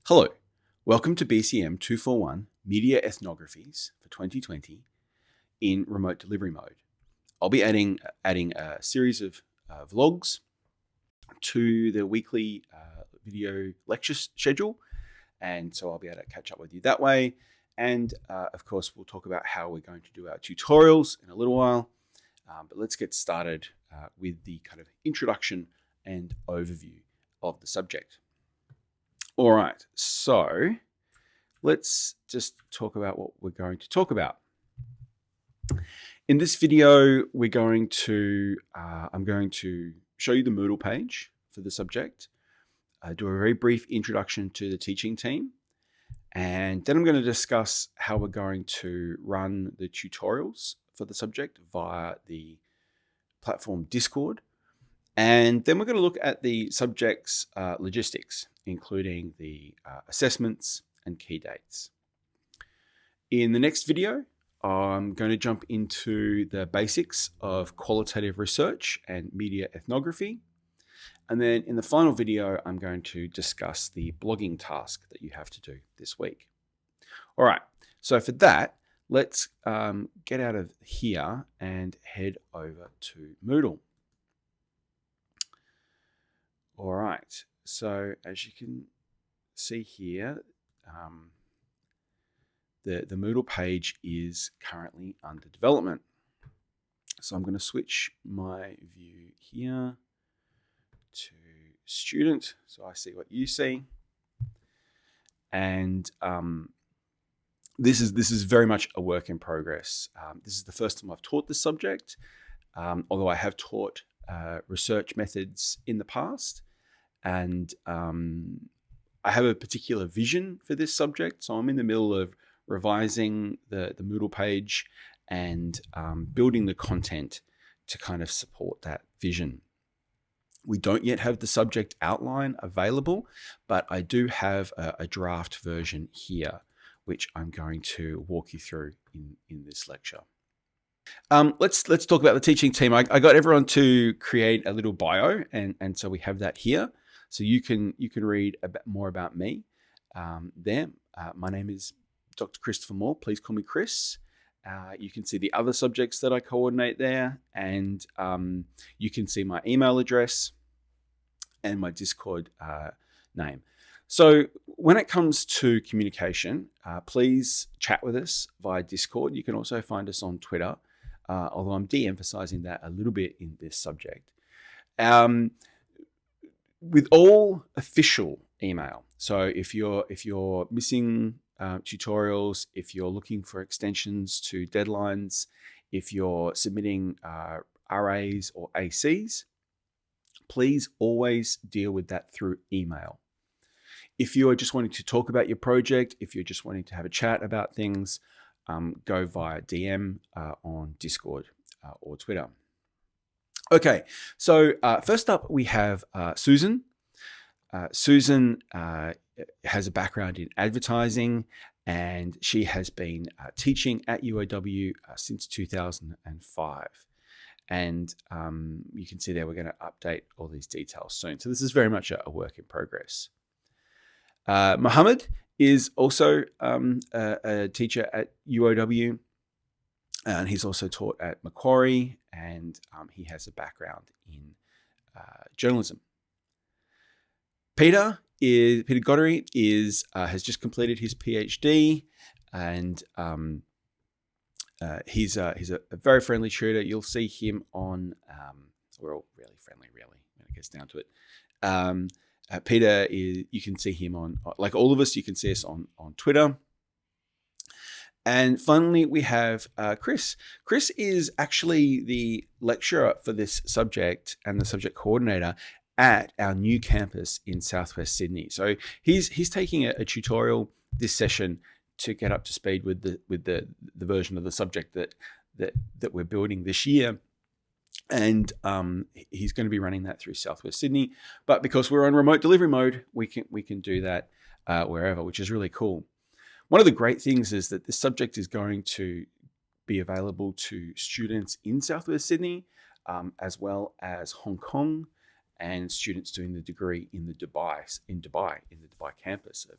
Hello, welcome to BCM241 Media Ethnographies for 2020 in remote delivery mode. I'll be adding a series of vlogs to the weekly video lecture schedule, and so I'll be able to catch up with you that way. And of course, we'll talk about how we're going to do our tutorials in a little while. But let's get started with the kind of introduction and overview of the subject. All right, so let's just talk about what we're going to talk about. In this video, I'm going to show you the Moodle page for the subject, do a very brief introduction to the teaching team, and then I'm going to discuss how we're going to run the tutorials for the subject via the platform Discord. And then we're going to look at the subject's logistics, including the assessments and key dates. In the next video, I'm going to jump into the basics of qualitative research and media ethnography. And then in the final video, I'm going to discuss the blogging task that you have to do this week. All right, so for that, let's get out of here and head over to Moodle. All right, so as you can see here, the Moodle page is currently under development. So I'm going to switch my view here to student, so I see what you see. And this is very much a work in progress. This is the first time I've taught this subject, although I have taught research methods in the past. And I have a particular vision for this subject. So I'm in the middle of revising the Moodle page and building the content to kind of support that vision. We don't yet have the subject outline available, but I do have a draft version here, which I'm going to walk you through in this lecture. Let's talk about the teaching team. I got everyone to create a little bio, and so we have that here. So you can read a bit more about me there. My name is Dr. Christopher Moore. Please call me Chris. You can see the other subjects that I coordinate there, and you can see my email address and my Discord name. So when it comes to communication, please chat with us via Discord. You can also find us on Twitter, although I'm de-emphasizing that a little bit in this subject. With all official email. So if you're missing tutorials, if you're looking for extensions to deadlines, if you're submitting RAs or ACs, please always deal with that through email. If you are just wanting to talk about your project, if you're just wanting to have a chat about things, go via DM on Discord or Twitter. Okay, so first up we have Susan. Susan has a background in advertising, and she has been teaching at UOW since 2005. And you can see there we're going to update all these details soon. So this is very much a work in progress. Mohammed is also a teacher at UOW. And he's also taught at Macquarie, and he has a background in journalism. Peter Goddery has just completed his PhD, and he's a very friendly tutor. You'll see him on. We're all really friendly, really, when it gets down to it. Peter you can see him on, like all of us, you can see us on Twitter. And finally, we have Chris. Chris is actually the lecturer for this subject and the subject coordinator at our new campus in Southwest Sydney. So he's taking a tutorial this session to get up to speed with the version of the subject that we're building this year. And he's going to be running that through Southwest Sydney. But because we're on remote delivery mode, we can do that wherever, which is really cool. One of the great things is that this subject is going to be available to students in Southwest Sydney, as well as Hong Kong, and students doing the degree in the Dubai campus of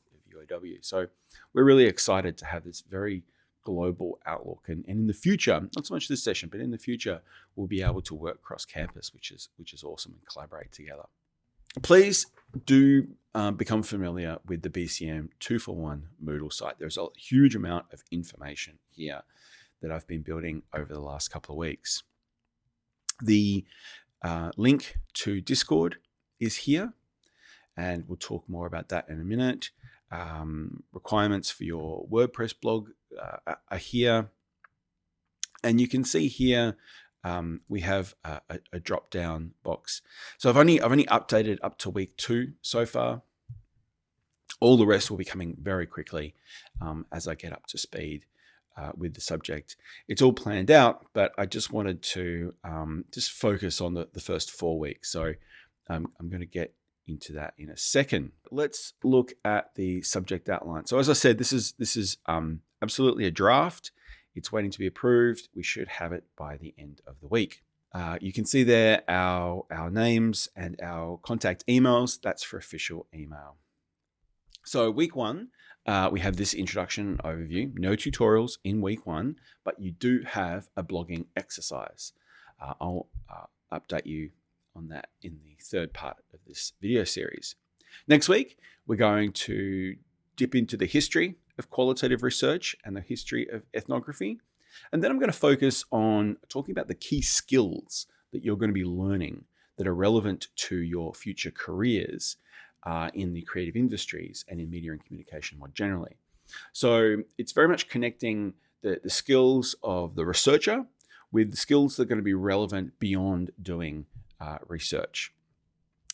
UW. So we're really excited to have this very global outlook. And in the future, not so much this session, but in the future, we'll be able to work cross campus, which is awesome, and collaborate together. Please do become familiar with the BCM241 Moodle site. There's a huge amount of information here that I've been building over the last couple of weeks. The link to Discord is here, and we'll talk more about that in a minute. Requirements for your WordPress blog are here, and you can see here we have a drop-down box. So I've only updated up to week 2 so far. All the rest will be coming very quickly as I get up to speed with the subject. It's all planned out, but I just wanted to just focus on the first 4 weeks. So I'm going to get into that in a second. Let's look at the subject outline. So as I said, this is absolutely a draft. It's waiting to be approved. We should have it by the end of the week. You can see there our names and our contact emails. That's for official email. So week 1, we have this introduction overview. No tutorials in week 1, but you do have a blogging exercise. I'll update you on that in the third part of this video series. Next week, we're going to dip into the history of qualitative research and the history of ethnography. And then I'm going to focus on talking about the key skills that you're going to be learning that are relevant to your future careers in the creative industries and in media and communication more generally. So it's very much connecting the skills of the researcher with the skills that are going to be relevant beyond doing research.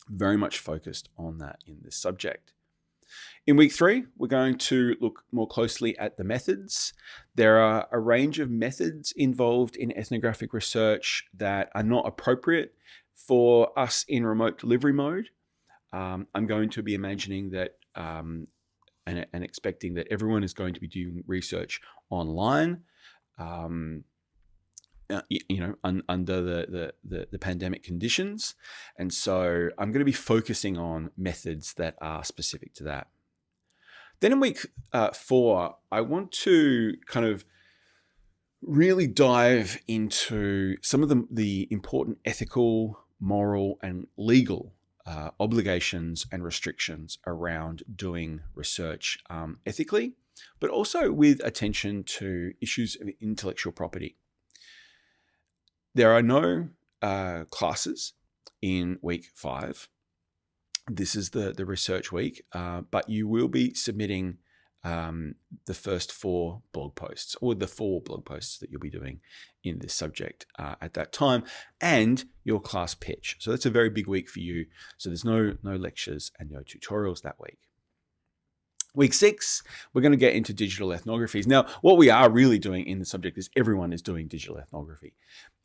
Very much focused on that in this subject. In week 3, we're going to look more closely at the methods. There are a range of methods involved in ethnographic research that are not appropriate for us in remote delivery mode. I'm going to be imagining that and expecting that everyone is going to be doing research online, under the pandemic conditions. And so I'm going to be focusing on methods that are specific to that. Then in week 4, I want to kind of really dive into some of the important ethical, moral, and legal obligations and restrictions around doing research ethically, but also with attention to issues of intellectual property. There are no classes in week 5. This is the research week, but you will be submitting the first 4 blog posts, or the 4 blog posts that you'll be doing in this subject at that time, and your class pitch. So that's a very big week for you. So there's no lectures and no tutorials that week. Week 6, we're going to get into digital ethnographies. Now, what we are really doing in the subject is everyone is doing digital ethnography.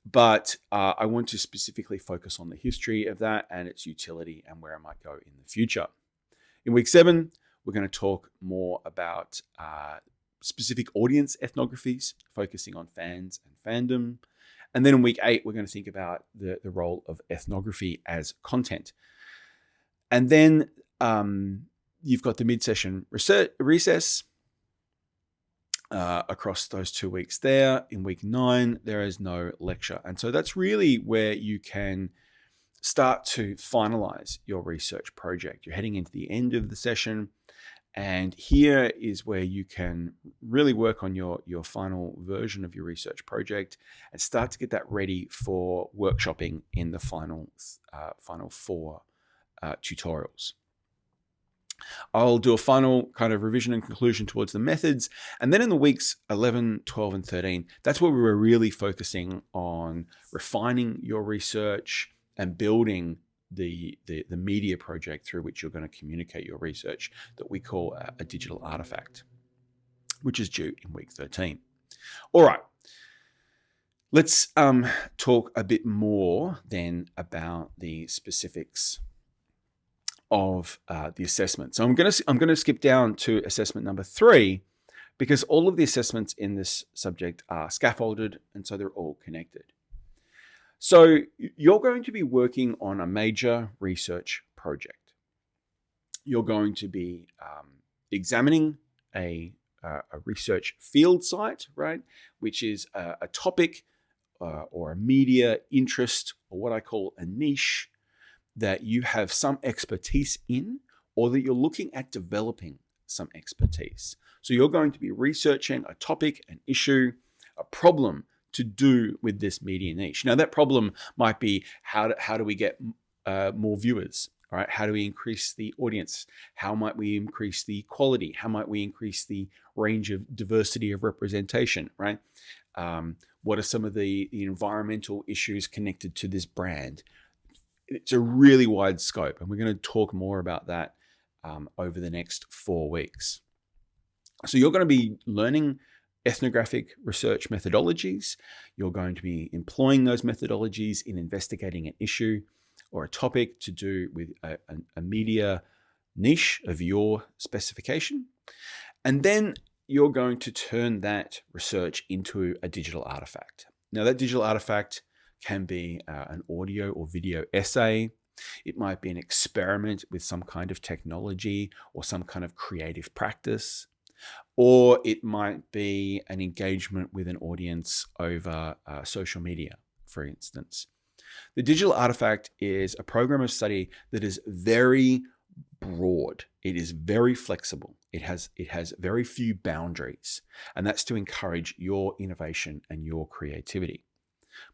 But I want to specifically focus on the history of that and its utility and where it might go in the future. In week 7, we're going to talk more about specific audience ethnographies, focusing on fans and fandom. And then in week 8, we're going to think about the role of ethnography as content. And then you've got the mid-session recess across those 2 weeks there. In week 9, there is no lecture. And so that's really where you can start to finalize your research project. You're heading into the end of the session, and here is where you can really work on your final version of your research project and start to get that ready for workshopping in the final 4 tutorials. I'll do a final kind of revision and conclusion towards the methods. And then in the weeks 11, 12, and 13, that's where we were really focusing on refining your research and building the media project through which you're going to communicate your research that we call a digital artifact, which is due in week 13. All right. Let's talk a bit more then about the specifics of the assessment. So I'm going to skip down to assessment number 3, because all of the assessments in this subject are scaffolded, and so they're all connected. So you're going to be working on a major research project. You're going to be examining a research field site, right, which is a topic or a media interest, or what I call a niche, that you have some expertise in, or that you're looking at developing some expertise. So you're going to be researching a topic, an issue, a problem to do with this media niche. Now, that problem might be how do we get more viewers? All right, how do we increase the audience? How might we increase the quality? How might we increase the range of diversity of representation, right? What are some of the environmental issues connected to this brand? It's a really wide scope, and we're going to talk more about that over the next 4 weeks. So you're going to be learning ethnographic research methodologies. You're going to be employing those methodologies in investigating an issue or a topic to do with a media niche of your specification. And then you're going to turn that research into a digital artifact. Now, that digital artifact can be an audio or video essay. It might be an experiment with some kind of technology or some kind of creative practice. Or it might be an engagement with an audience over social media, for instance. The digital artifact is a program of study that is very broad. It is very flexible. It has very few boundaries, and that's to encourage your innovation and your creativity.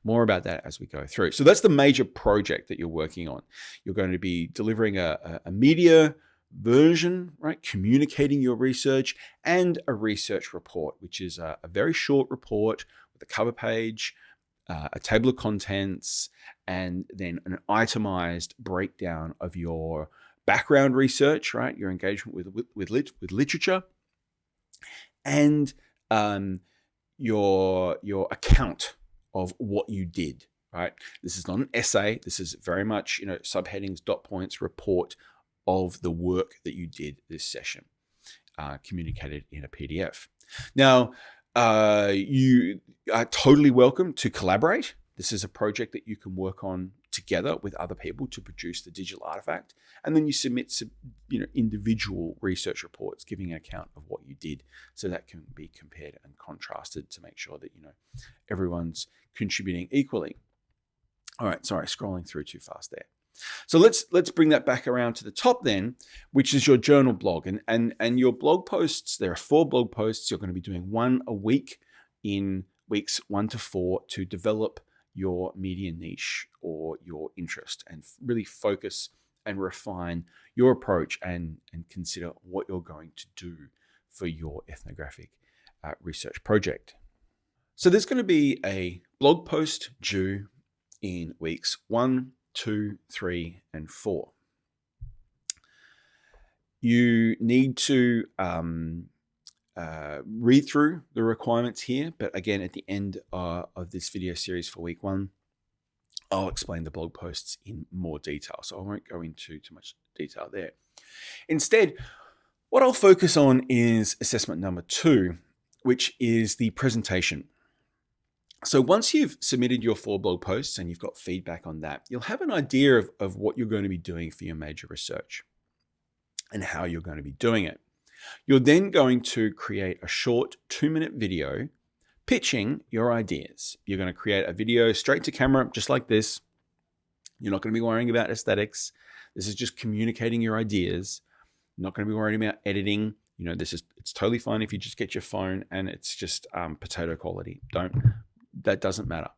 More about that as we go through. So that's the major project that you're working on. You're going to be delivering a media version, right? Communicating your research, and a research report, which is a very short report with a cover page, a table of contents, and then an itemized breakdown of your background research, right? Your engagement with literature, and your account of what you did, right? This is not an essay. This is very much, subheadings, dot points, report of the work that you did this session, communicated in a PDF. Now, you are totally welcome to collaborate. This is a project that you can work on together with other people to produce the digital artifact. And then you submit some, individual research reports giving an account of what you did. So that can be compared and contrasted to make sure that, everyone's contributing equally. All right, sorry, scrolling through too fast there. So let's bring that back around to the top then, which is your journal blog. And your blog posts, there are 4 blog posts. You're going to be doing 1 a week in weeks 1 to 4 to develop your media niche or your interest, and really focus and refine your approach and consider what you're going to do for your ethnographic research project. So there's going to be a blog post due in weeks 1, 2, 3, and 4. You need to read through the requirements here, but again, at the end of this video series for week 1, I'll explain the blog posts in more detail, so I won't go into too much detail there. Instead, what I'll focus on is assessment number 2, which is the presentation. So once you've submitted your 4 blog posts and you've got feedback on that, you'll have an idea of what you're going to be doing for your major research and how you're going to be doing it. You're then going to create a short 2-minute video pitching your ideas. You're going to create a video straight to camera, just like this. You're not going to be worrying about aesthetics. This is just communicating your ideas. You're not going to be worrying about editing. It's totally fine if you just get your phone and it's just potato quality. That doesn't matter.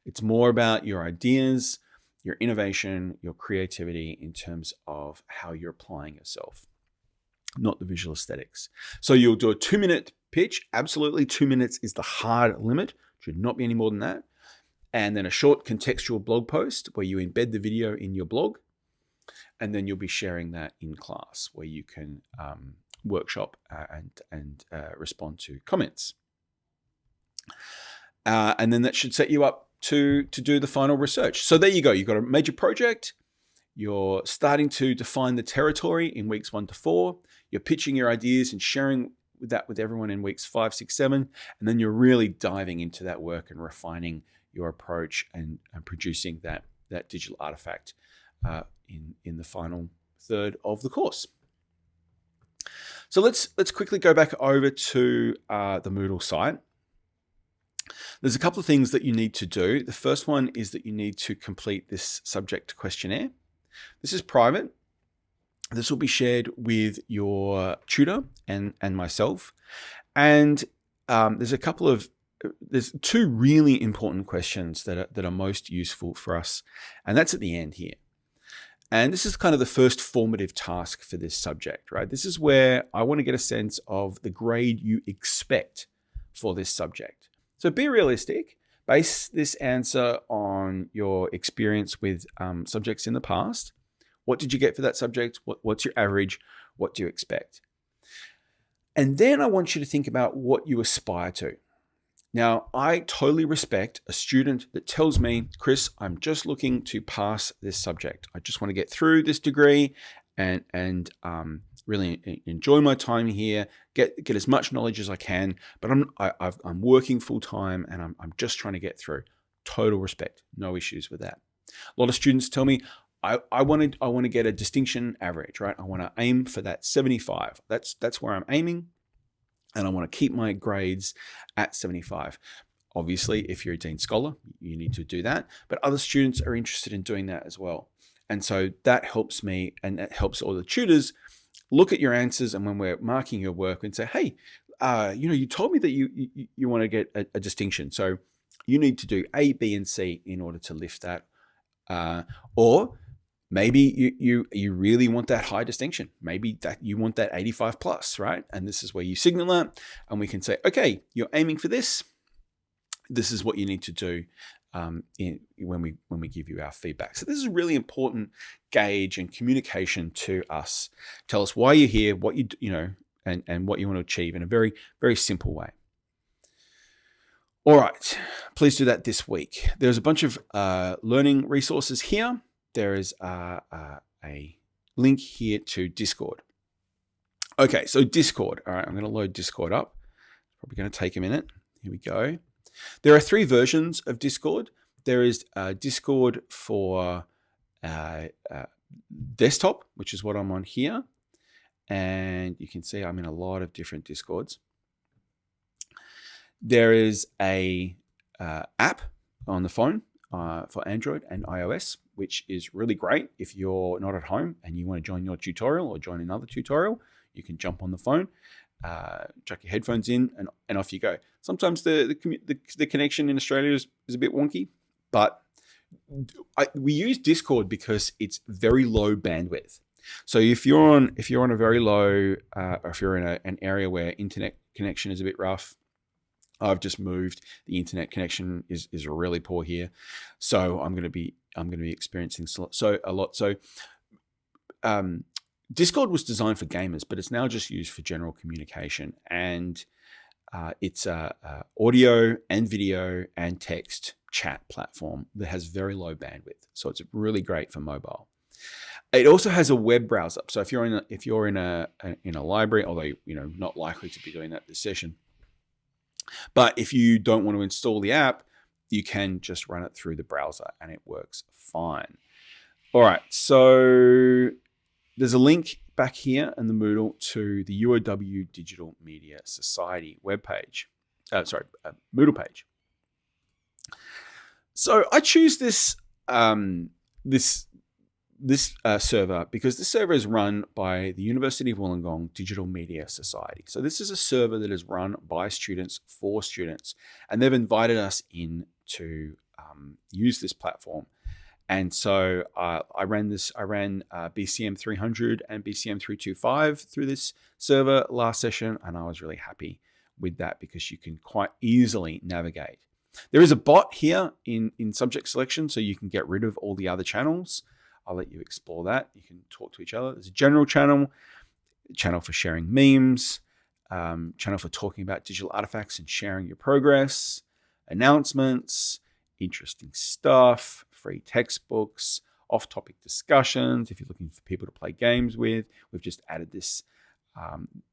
It's more about your ideas, your innovation, your creativity in terms of how you're applying yourself, not the visual aesthetics. So you'll do a 2-minute pitch. Absolutely, 2 minutes is the hard limit. Should not be any more than that. And then a short contextual blog post where you embed the video in your blog. And then you'll be sharing that in class where you can workshop and respond to comments. And then that should set you up to do the final research. So there you go. You've got a major project. You're starting to define the territory in weeks 1 to 4. You're pitching your ideas and sharing that with everyone in weeks 5, 6, 7. And then you're really diving into that work and refining your approach and producing that digital artifact in the final third of the course. So let's quickly go back over to the Moodle site. There's a couple of things that you need to do. The first one is that you need to complete this subject questionnaire. This is private. This will be shared with your tutor and myself. And there's two really important questions that are most useful for us. And that's at the end here. And this is kind of the first formative task for this subject, right? This is where I want to get a sense of the grade you expect for this subject. So be realistic. Base this answer on your experience with subjects in the past. What did you get for that subject? What's your average? What do you expect? And then I want you to think about what you aspire to. Now, I totally respect a student that tells me, Chris, I'm just looking to pass this subject. I just want to get through this degree and really enjoy my time here, get as much knowledge as I can, but I'm working full time and I'm just trying to get through. Total respect, no issues with that. A lot of students tell me, I want to get a distinction average, right? I want to aim for that 75. That's where I'm aiming. And I want to keep my grades at 75. Obviously, if you're a Dean Scholar, you need to do that. But other students are interested in doing that as well. And so that helps me, and that helps all the tutors look at your answers. And when we're marking your work and say, hey, you told me that you want to get a distinction. So you need to do A, B, and C in order to lift that. Or maybe you really want that high distinction. Maybe that you want that 85 plus, right? And this is where you signal that, and we can say, okay, you're aiming for this. This is what you need to do when we give you our feedback. So this is a really important gauge and communication to us. Tell us why you're here, what and what you want to achieve in a very, very simple way. All right, please do that this week. There's a bunch of learning resources here. There is a link here to Discord. Okay, so Discord. All right, I'm going to load Discord up. Probably going to take a minute. Here we go. There are 3 versions of Discord. There is Discord for desktop, which is what I'm on here. And you can see I'm in a lot of different Discords. There is a app on the phone for Android and iOS, which is really great. If you're not at home and you want to join your tutorial or join another tutorial, you can jump on the phone, chuck your headphones in, and off you go. Sometimes the connection in Australia is a bit wonky, but we use Discord because it's very low bandwidth. So if you're on a very low, or if you're in an area where internet connection is a bit rough, I've just moved. The internet connection is really poor here, so I'm going to be experiencing a lot. So, Discord was designed for gamers, but it's now just used for general communication, and it's a audio and video and text chat platform that has very low bandwidth. So it's really great for mobile. It also has a web browser. So if you're in a library, although not likely to be doing that this session. But if you don't want to install the app, you can just run it through the browser and it works fine. All right, so there's a link back here in the Moodle to the UOW Digital Media Society webpage. Moodle page. So I choose this server because this server is run by the University of Wollongong Digital Media Society. So this is a server that is run by students for students, and they've invited us in to use this platform. And so I ran BCM300 and BCM325 through this server last session, and I was really happy with that because you can quite easily navigate. There is a bot here in subject selection, so you can get rid of all the other channels. I'll let you explore that. You can talk to each other. There's a general channel for sharing memes, channel for talking about digital artifacts and sharing your progress, announcements, interesting stuff, free textbooks, off-topic discussions. If you're looking for people to play games with, we've just added this.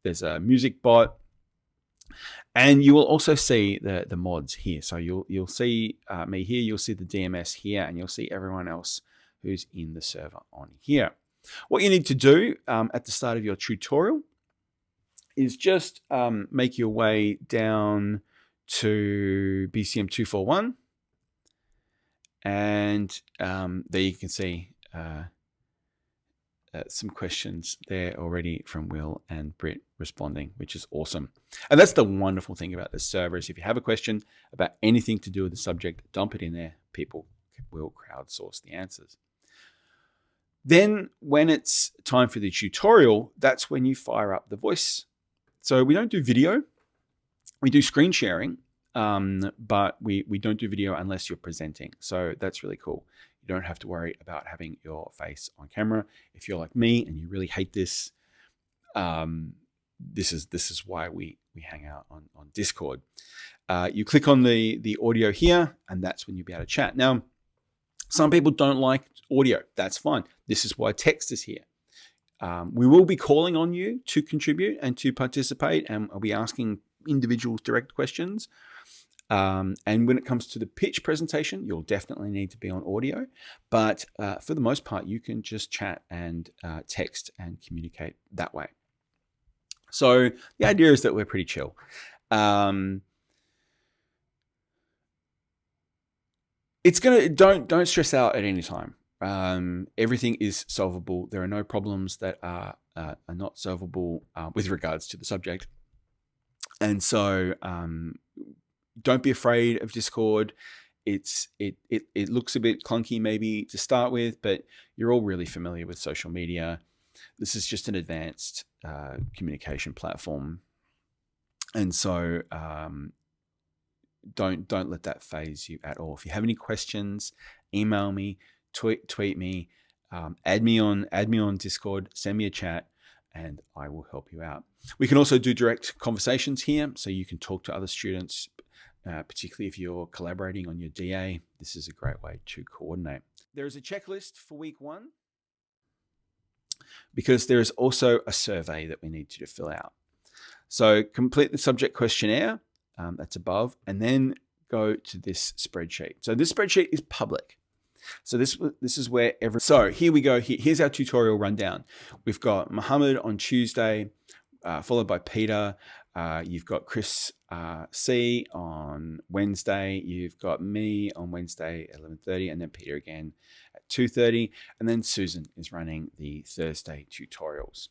There's a music bot. And you will also see the mods here. So you'll see me here, you'll see the DMS here, and you'll see everyone else who's in the server on here. What you need to do at the start of your tutorial is just make your way down to BCM241. And there you can see some questions there already from Will and Britt responding, which is awesome. And that's the wonderful thing about this server is if you have a question about anything to do with the subject, dump it in there. People will crowdsource the answers. Then when it's time for the tutorial, that's when you fire up the voice. So we don't do video. We do screen sharing, but we don't do video unless you're presenting. So that's really cool. You don't have to worry about having your face on camera. If you're like me and you really hate this, this is why we hang out on Discord. You click on the audio here, and that's when you'll be able to chat. Now, some people don't like audio. That's fine. This is why text is here. We will be calling on you to contribute and to participate, and I'll be asking individuals direct questions. And when it comes to the pitch presentation, you'll definitely need to be on audio. But for the most part, you can just chat and text and communicate that way. So the idea is that we're pretty chill. It's gonna don't stress out at any time. Everything is solvable. There are no problems that are not solvable with regards to the subject. And so don't be afraid of Discord. It looks a bit clunky maybe to start with, but you're all really familiar with social media. This is just an advanced communication platform. And so don't let that phase you at all. If you have any questions, email me, tweet me, add me on Discord, send me a chat, and I will help you out. We can also do direct conversations here, so you can talk to other students, particularly if you're collaborating on your DA. This is a great way to coordinate. There is a checklist for week 1 because there is also a survey that we need you to fill out. So complete the subject questionnaire, that's above, and then go to this spreadsheet. So this spreadsheet is public. So this is where so here we go. Here's our tutorial rundown. We've got Mohammed on Tuesday, followed by Peter. You've got Chris C on Wednesday. You've got me on Wednesday at 11:30, and then Peter again at 2:30. And then Susan is running the Thursday tutorials.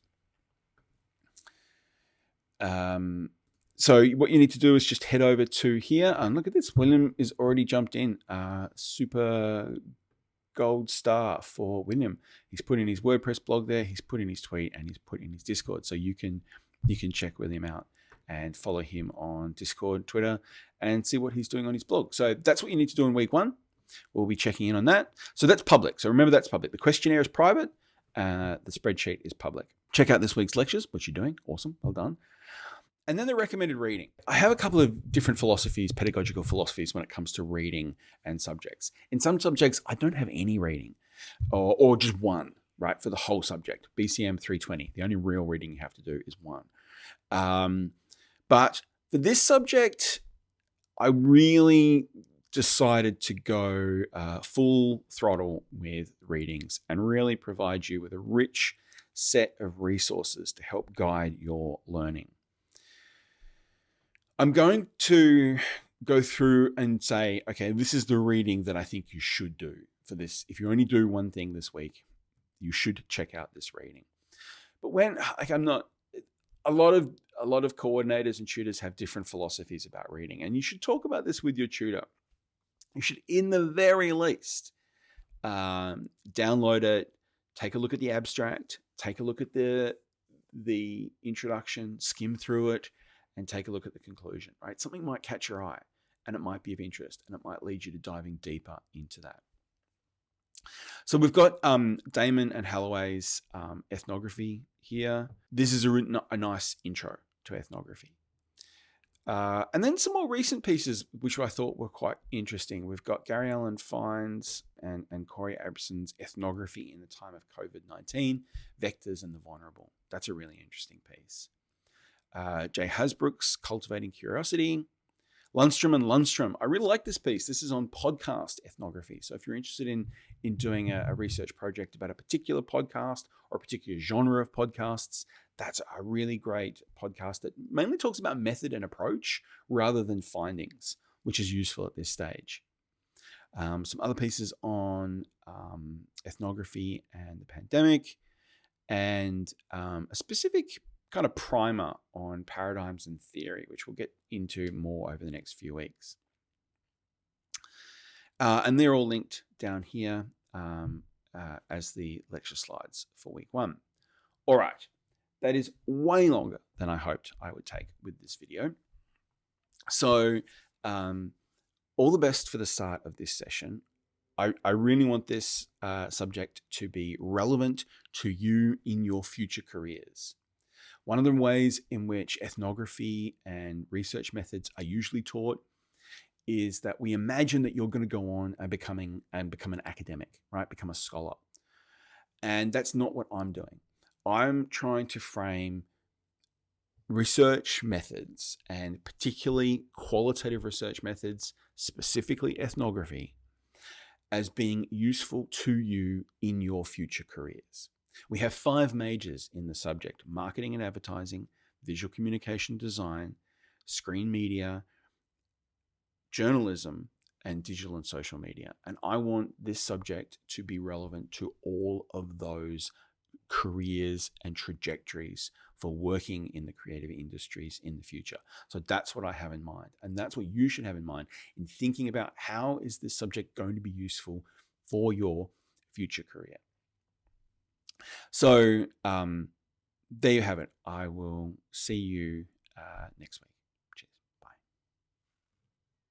So what you need to do is just head over to here. And look at this. William is already jumped in. Super gold star for William. He's put in his WordPress blog there. He's put in his tweet, and he's put in his Discord. So you can check William out and follow him on Discord, Twitter, and see what he's doing on his blog. So that's what you need to do in week 1. We'll be checking in on that. So that's public. So remember, that's public. The questionnaire is private. The spreadsheet is public. Check out this week's lectures, what you're doing. Awesome. Well done. And then the recommended reading. I have a couple of different philosophies, pedagogical philosophies, when it comes to reading and subjects. In some subjects, I don't have any reading, or just one, right, for the whole subject. BCM241. The only real reading you have to do is one. But for this subject, I really decided to go full throttle with readings and really provide you with a rich set of resources to help guide your learning. I'm going to go through and say, okay, this is the reading that I think you should do for this. If you only do one thing this week, you should check out this reading. But when I'm not, a lot of coordinators and tutors have different philosophies about reading, and you should talk about this with your tutor. You should, in the very least, download it, take a look at the abstract, take a look at the introduction, skim through it, and take a look at the conclusion, right? Something might catch your eye and it might be of interest, and it might lead you to diving deeper into that. So we've got Damon and Halloway's ethnography here. This is a nice intro to ethnography. And then some more recent pieces, which I thought were quite interesting. We've got Gary Allen Fines and Corey Abson's Ethnography in the Time of COVID-19, Vectors and the Vulnerable. That's a really interesting piece. Jay Hasbrook's Cultivating Curiosity. Lundstrom and Lundstrom. I really like this piece. This is on podcast ethnography. So if you're interested in doing a research project about a particular podcast or a particular genre of podcasts, That's a really great podcast that mainly talks about method and approach rather than findings, which is useful at this stage. Some other pieces on ethnography and the pandemic, and a specific kind of primer on paradigms and theory, which we'll get into more over the next few weeks. And they're all linked down here as the lecture slides for week 1. All right, that is way longer than I hoped I would take with this video. So all the best for the start of this session. I really want this subject to be relevant to you in your future careers. One of the ways in which ethnography and research methods are usually taught is that we imagine that you're going to go on and become an academic, right? Become a scholar. And that's not what I'm doing. I'm trying to frame research methods, and particularly qualitative research methods, specifically ethnography, as being useful to you in your future careers. We have 5 majors in the subject: marketing and advertising, visual communication design, screen media, journalism, and digital and social media. And I want this subject to be relevant to all of those careers and trajectories for working in the creative industries in the future. So that's what I have in mind. And that's what you should have in mind in thinking about how is this subject going to be useful for your future career. So there you have it. I will see you next week.